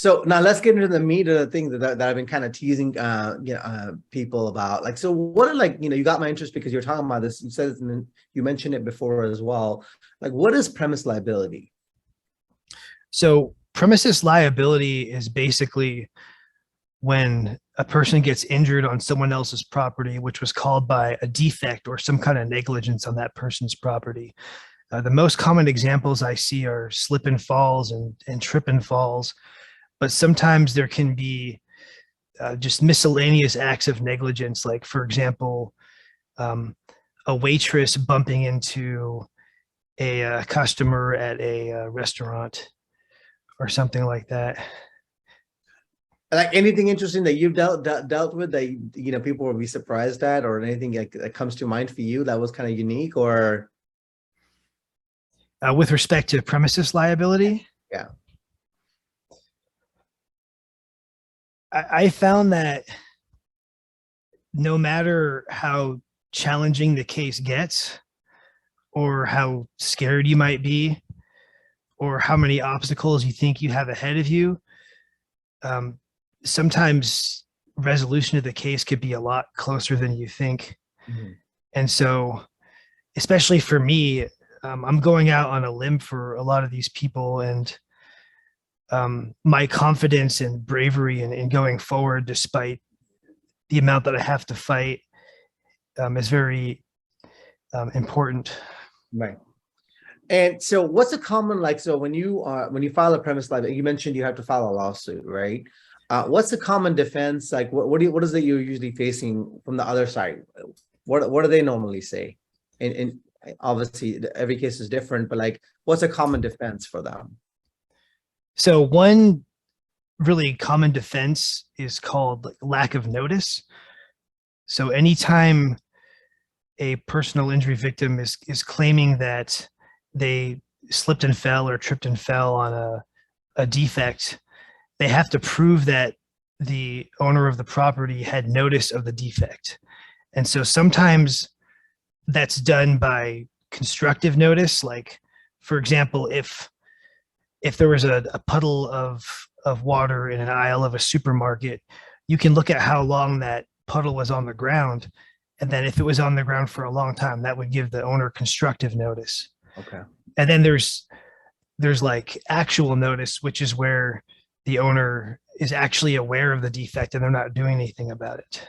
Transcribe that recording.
So now let's get into the meat of the thing that I've been kind of teasing, people about. Like, so what are like, you got my interest because you're talking about this. You said it, and then you mentioned it before as well. Like, what is premise liability? So premises liability is basically when a person gets injured on someone else's property, which was caused by a defect or some kind of negligence on that person's property. The most common examples I see are slip and falls and trip and falls, but sometimes there can be just miscellaneous acts of negligence, like, for example, a waitress bumping into a customer at a restaurant or something like that. Like anything interesting that you've dealt with that people will be surprised at, or anything that comes to mind for you that was kind of unique, or with respect to premises liability? Yeah. I found that no matter how challenging the case gets, or how scared you might be, or how many obstacles you think you have ahead of you, sometimes resolution of the case could be a lot closer than you think. Mhm. And so, especially for me, I'm going out on a limb for a lot of these people, and my confidence and bravery in going forward, despite the amount that I have to fight, is very important. Right. And so what's a common, like, so when you file a premise liability, you mentioned you have to file a lawsuit, right? What's the common defense? Like, what is it you're usually facing from the other side? What do they normally say? And obviously every case is different, but like, what's a common defense for them? So one really common defense is called like lack of notice. So anytime a personal injury victim is claiming that they slipped and fell or tripped and fell on a defect, they have to prove that the owner of the property had notice of the defect. And so sometimes that's done by constructive notice. Like, for example, if there was a puddle of water in an aisle of a supermarket, you can look at how long that puddle was on the ground. And then if it was on the ground for a long time, that would give the owner constructive notice. Okay. And then there's like actual notice, which is where the owner is actually aware of the defect and they're not doing anything about it.